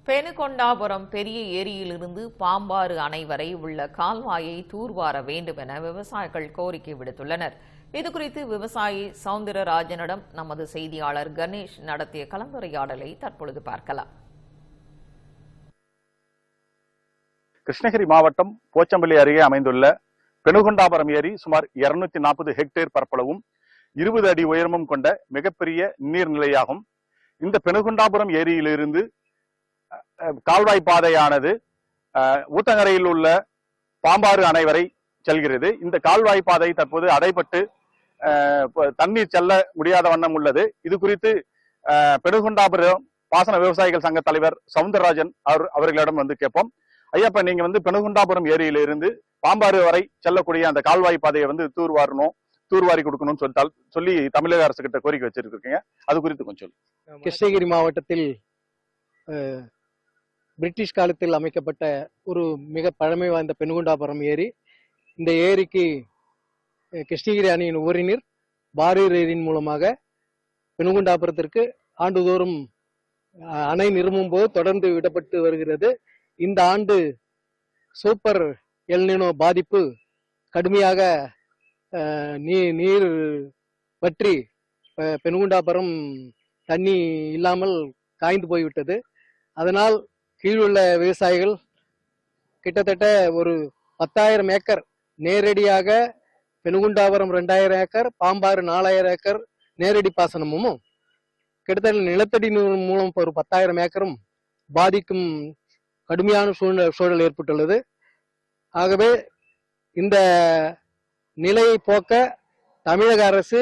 பெனுகொண்டாபுரம் பெரிய ஏரியிலிருந்து பாம்பாறு அணை வரை உள்ள கால்வாயை தூர்வார வேண்டும் என விவசாயிகள் கோரிக்கை விடுத்துள்ளனர். இதுகுறித்து விவசாயி சவுந்தரராஜனிடம் நமது செய்தியாளர் கணேஷ் நடத்திய கலந்துரையாடலை தற்பொழுது பார்க்கலாம். கிருஷ்ணகிரி மாவட்டம் போச்சம்பள்ளி அருகே அமைந்துள்ள பெனுகொண்டாபுரம் ஏரி சுமார் 240 ஹெக்டேர் பரப்பளவும் 20 அடி உயரமும் கொண்ட மிகப்பெரிய நீர்நிலையாகும். இந்த பெனுகொண்டாபுரம் ஏரியிலிருந்து கால்வாய் பாதையானது ஊத்தங்கரையில் உள்ள பாம்பாறு அணை வரை செல்கிறது. இந்த கால்வாய் பாதை தற்போது அடைபட்டு தண்ணீர் செல்ல முடியாத வண்ணம் உள்ளது. இது குறித்து பெனுகொண்டாபுரம் பாசன விவசாயிகள் சங்க தலைவர் சவுந்தரராஜன் அவர்களிடம் கேட்போம். ஐயா, இப்ப நீங்க பெனுகொண்டாபுரம் ஏரியிலிருந்து பாம்பாறு வரை செல்லக்கூடிய அந்த கால்வாய் பாதையை தூர்வாரி கொடுக்கணும்னு சொல்லி தமிழக அரசு கிட்ட கோரிக்கை வச்சிருக்கீங்க. அது குறித்து கொஞ்சம் சொல்லுங்க. கிருஷ்ணகிரி மாவட்டத்தில் பிரிட்டிஷ் காலத்தில் அமைக்கப்பட்ட ஒரு மிக பழமை வாய்ந்த பெனுகொண்டாபுரம் ஏரி. இந்த ஏரிக்கு கிருஷ்ணகிரி அணையின் உபரிநீர் பாரூர் ஏரியின் மூலமாக பெனுகொண்டாபுரத்திற்கு ஆண்டுதோறும் அணை நிரம்பும் போது தொடர்ந்து விடப்பட்டு வருகிறது. இந்த ஆண்டு சூப்பர் எல்னினோ பாதிப்பு கடுமையாக நீர் பற்றி பெனுகொண்டாபுரம் தண்ணி இல்லாமல் காய்ந்து போய்விட்டது. அதனால் கீழுள்ள விவசாயிகள் கிட்டத்தட்ட ஒரு 10,000 ஏக்கர் நேரடியாக பெனுகொண்டாபுரம் 2,000 ஏக்கர், பாம்பாறு 4,000 ஏக்கர் நேரடி பாசனமும், கிட்டத்தட்ட நிலத்தடி நீர் மூலம் ஒரு 10,000 ஏக்கரும் பாதிக்கும் கடுமையான சூழல் ஏற்பட்டுள்ளது. ஆகவே இந்த நிலையை போக்க தமிழக அரசு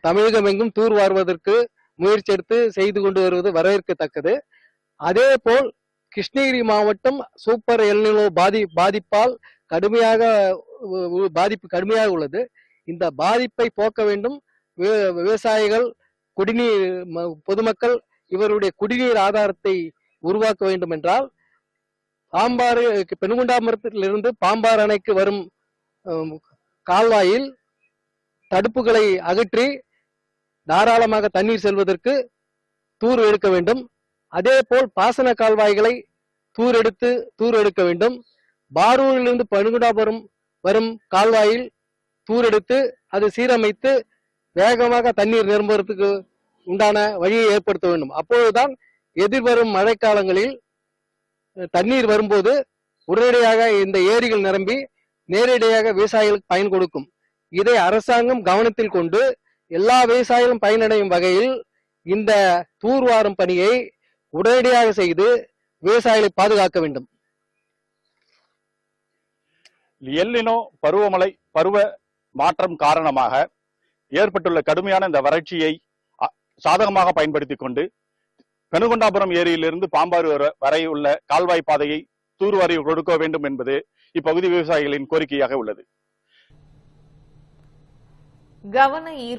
தமிழகம் எங்கும் தூர்வாருவதற்கு முயற்சி எடுத்து செய்து கொண்டு வருவது வரவேற்கத்தக்கது. அதே போல் கிருஷ்ணகிரி மாவட்டம் சூப்பர் எல்னினோ பாதிப்பால் பாதிப்பு கடுமையாக உள்ளது. இந்த பாதிப்பை போக்க வேண்டும். விவசாயிகள், குடிநீர் பொதுமக்கள் இவருடைய குடிநீர் ஆதாரத்தை உருவாக்க வேண்டும் என்றால் பாம்பாறு பெனுகொண்டாபுரத்திலிருந்து பாம்பாறு அணைக்கு வரும் கால்வாயில் தடுப்புகளை அகற்றி தாராளமாக தண்ணீர் செல்வதற்கு தூர் எடுக்க வேண்டும். அதே போல் பாசன கால்வாய்களை தூர் எடுக்க வேண்டும். பாரூரிலிருந்து பெனுகொண்டாபுரம் வரும் கால்வாயில் தூர் எடுத்து அது சீரமைத்து வேகமாக தண்ணீர் நிரம்புவதற்கு உண்டான வழியை ஏற்படுத்த வேண்டும். அப்போதுதான் எதிர்வரும் மழைக்காலங்களில் தண்ணீர் வரும்போது உடனடியாக இந்த ஏரிகள் நிரம்பி நேரடியாக விவசாயிகளுக்கு பயன் கொடுக்கும். இதை அரசாங்கம் கவனத்தில் கொண்டு எல்லா விவசாயிகளும் பயனடையும் வகையில் இந்த தூர்வாரும் பணியை உடனடியாக செய்து விவசாயிகளை பாதுகாக்க வேண்டும். எல்னினோ பருவ மாற்றம் காரணமாக ஏற்பட்டுள்ள கடுமையான இந்த வறட்சியை சாதகமாக பயன்படுத்திக் கொண்டு பெனுகொண்டாபுரம் ஏரியிலிருந்து பாம்பாறு வரை உள்ள கால்வாய் பாதையை தூர்வாரி கொடுக்க வேண்டும் என்பது இப்பகுதி விவசாயிகளின் கோரிக்கையாக உள்ளது. கவன ஈர்ப்பு